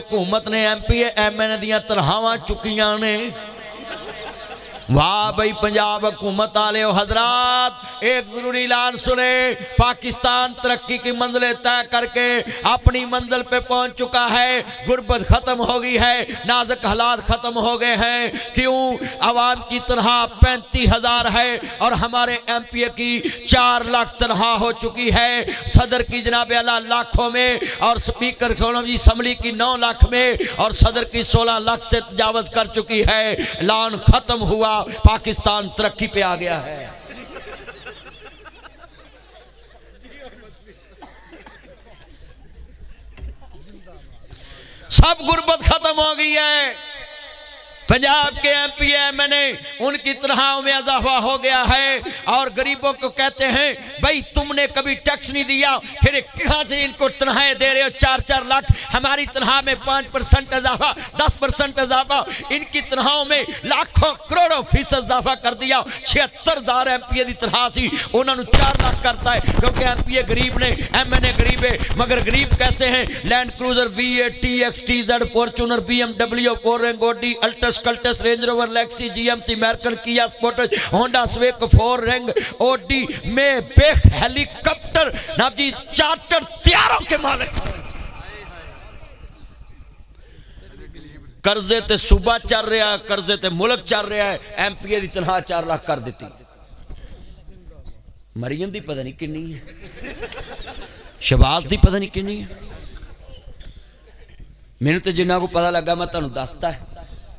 हुकूमत ने MP MN दियां तनख्वाहां चुकियां ने। वाह भाई पंजाब हुकूमत वाले हजरात, एक जरूरी ऐलान सुने। पाकिस्तान तरक्की की मंजिलें तय करके अपनी मंजिल पे पहुंच चुका है। गुर्बत खत्म हो गई है, नाजुक हालात खत्म हो गए हैं। क्यों? आवाम की तनख्वाह 35,000 है और हमारे MPA की 4 लाख तनख्वाह हो चुकी है। सदर की जनाब आला लाखों में और स्पीकर सोनम जी असम्बली की 9 लाख में और सदर की 16 लाख से तजावज कर चुकी है। ऐलान खत्म हुआ, पाकिस्तान तरक्की पे आ गया है। सब गुर्बत खत्म हो गई है। पंजाब के MP MN उनकी तनख्वाहों में इजाफा हो गया है और गरीबों को कहते हैं भाई तुमने कभी टैक्स नहीं दिया, फिर कहां से इनको तनख्वाहें दे रहे हो? 4-4 लाख हमारी तनख्वाह में 5% इजाफा, 10% इजाफा, इनकी तनख्वाहों में लाखों करोड़ों फीसद इजाफा कर दिया। 76,000 MPA की तनख्वाह सी, उन्होंने 4 लाख करता है क्योंकि MPA गरीब ने, MNA गरीब है। मगर गरीब कैसे हैं? Land cruiser V8 TX TZ Fortuner BMW 4 रैंक Audi Altis Cultus Range Rover Lexus GMC American Kia Sportage Honda Civic 4 रैंक Audi में बेख हेलीकॉप्टर नाम जी चार्टर तैयारों के मालिक। कर्जे ते सूबा चल रहा है, कर्जे ते मुल्क चल रहा है। MPA की तनख्वाह 4 लाख कर दी। मरियम दी पता नहीं किन्नी है, शहबाज दी पता नहीं किन्नी है। मैनू तो जिन्ना को पता लगा मैं तुहानू दसता है।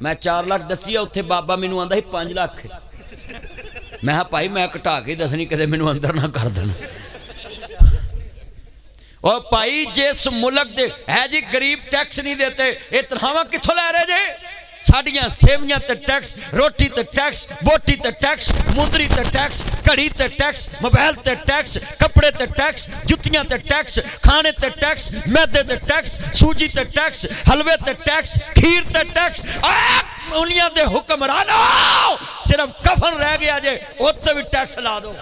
मैं 4 लाख दसी है, उत्थे बाबा मैनू आंदा ही 5 लाख है। मैं कहा भाई मैं घटा के दसनी, कदे मैनू अंदर ना कर देना। और भाई जिस मुल्क दे है जी गरीब टैक्स नहीं देते, ये तनख्वाहां कित्थों लै रहे जे? साड़ियां सेवियां ते टैक्स, रोटी ते टैक्स, बोटी ते टैक्स, मुंदरी ते टैक्स, घड़ी ते टैक्स, मोबाइल ते टैक्स, कपड़े ते टैक्स, जुतियां ते टैक्स, खाने ते टैक्स, मैदे ते टैक्स, सूजी ते टैक्स, हलवे ते टैक्स, खीर ते टैक्स। उंगलियां दे हुक्मरानों, सिर्फ कफन रह गया जे, उत्ते भी टैक्स ला दो।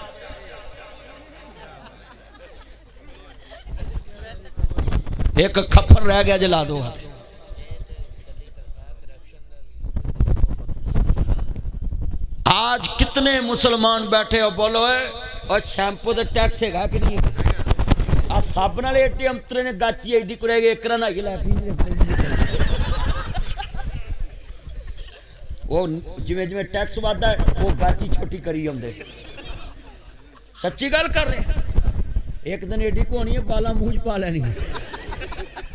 एक खफन रह गया जे, ला दो। आज कितने मुसलमान बैठे हो बोलो है और शैंपू का टैक्स है कि नहीं? आ साबन वाले अंतरे ने गाची एडी करेगी एक ना वो जिमें जिमें टैक्स वादा है वो गाची छोटी करी आंदे। सच्ची गल कर रहे। एक दिन एडी को होनी है बाला मूंह पा लेनी।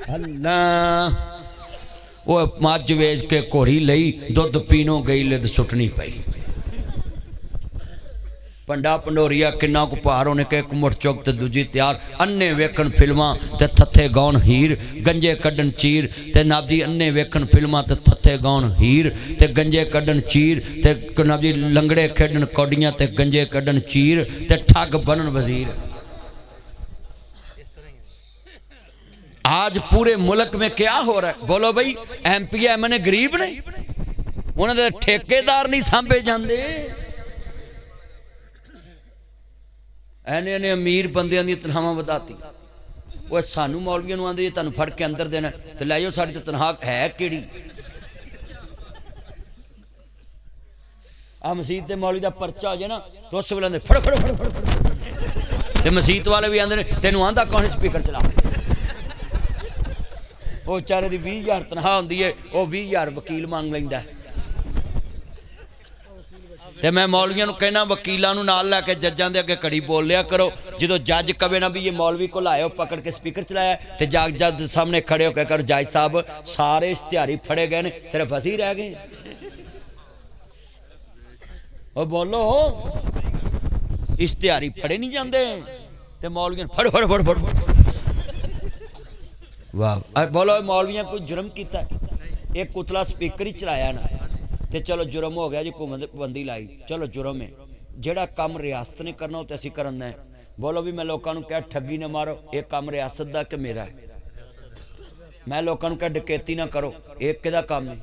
अल्लाह वो मज वेच के घोड़ी लई, दुध पीनो गई, लिद सुटनी पई। पंडा पंडोरिया किन्ना को पार होने के कुमट चौक ते दूजी तैयार। अन्ने वेखन फिल्मां ते थथे गौन हीर, गंजे कड्डन चीर ते नाबजी। अन्ने वेखन फिल्मां ते थथे गौन हीर ते गंजे कड्डन चीर ते नाबजी। लंगड़े खेडन कौडियां ते गंजे कड्डन चीर ते ठग बनन वजीर। आज पूरे मुल्क में क्या हो रहा है बोलो भाई? MPA MNA गरीब ने, उन्होंने ठेकेदार नहीं सांभे जाते। एने अमीर बंदियां दी तनख्वाहां वधाती। वो सानू मौलवियों नूं आंदे तुहानूं फड़ के अंदर देना ते लै जाओ, साडी ते तनख्वाह है किहड़ी? आ मसीत दे मौलवी दा पर्चा हो जाए ना तो उस वेले फड़ फड़ फड़ फड़ ते मसीत वाले भी आंदे तेनूं आंदा कौन स्पीकर चला। वो बेचारे दी 20,000 तनख्वाह होंदी है, वो 20,000 वकील मांग लैंदा है। ते मैं मौलवियों को कहना वकीलों नाल लैके जजां दे अगे कड़ी बोल लिया करो। जो जज कवे ना भी ये मौलवी को लाए पकड़ के स्पीकर चलाया तो जज सामने खड़े होकर करो जज साहब सारे इश्तिहारी फड़े गए, सिर्फ असी रह गए। और बोलो इश्तिहारी फड़े नहीं जाते तो मौलवियों फड़ फड़ फड़ फड़ फड़। वाह बोलो मौलवियों कोई जुर्म किया? एक कुतला स्पीकर ही चलाया ना तो चलो जुर्म हो गया जी, हुकूमत पाबंदी लाई, चलो जुर्म है। जोड़ा काम रियासत ने करना तो असी करना है। बोलो भी मैं लोगों को कह ठगी ना मारो, एक काम रियासत का कि मेरा है। मैं लोगों को कह डकैती ना करो, एक किहदा काम है।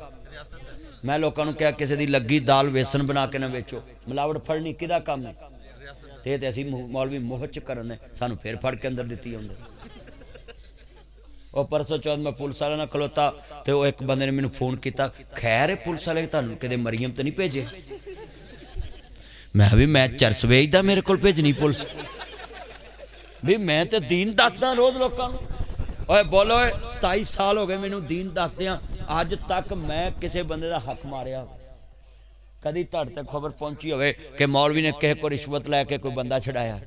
मैं लोगों को कह किसी की लगी दाल वेसन बना के ना बेचो, मिलावट फड़नी किहदा काम है। तो असी मौलवी मुह च करना, सानू फिर फड़ के अंदर दिती आउंदे। और परसों चौथ मैं पुलिस वाले ना खलोता तो वो एक बंदे ने मैंने फोन किया, खैर पुलिस वाले तुहानू किते मरियम तो नहीं भेजे? मैं भी मैं चरस वेचदा, मेरे को भेजनी पुलिस भी? मैं तो दीन दसदा रोज लोगों को। ओए बोलो 27 साल हो गए मैनू दीन दसदियां, अज तक मैं किसी बंदे का हक मारिया कदी तुहाडे तक खबर पहुंची होवे कि मौलवी ने किसी को रिश्वत लैके कोई बंदा छड़ाया?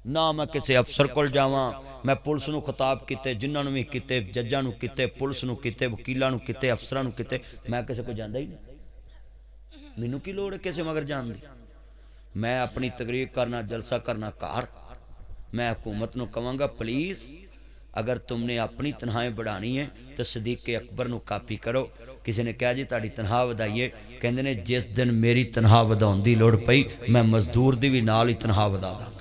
ना मैं किसी अफसर को जावां, मैं पुलिस नूं खिताब किते, जिन्हां भी किते, जज्जां नूं किते, पुलिस नूं किते, वकीलां नूं किते, अफसरां नूं किते, मैं किसी को जांदा ही नहीं। मैनू की लोड़ है किसी मगर जान दी? मैं अपनी तकरीर करना, जलसा करना घर। मैं हुकूमत नूं कहांगा प्लीज़ अगर तुमने अपनी तनख्वाहें बढ़ानी है तो सदीक अकबर नूं कापी करो। किसी ने कहा जी तुहाडी तनख्वाह वधाइए, कहंदे ने जिस दिन मेरी तनख्वाह वधाउण दी लोड़ पई मैं मजदूर दी भी नाल ही तनख्वाह वधा दांगा।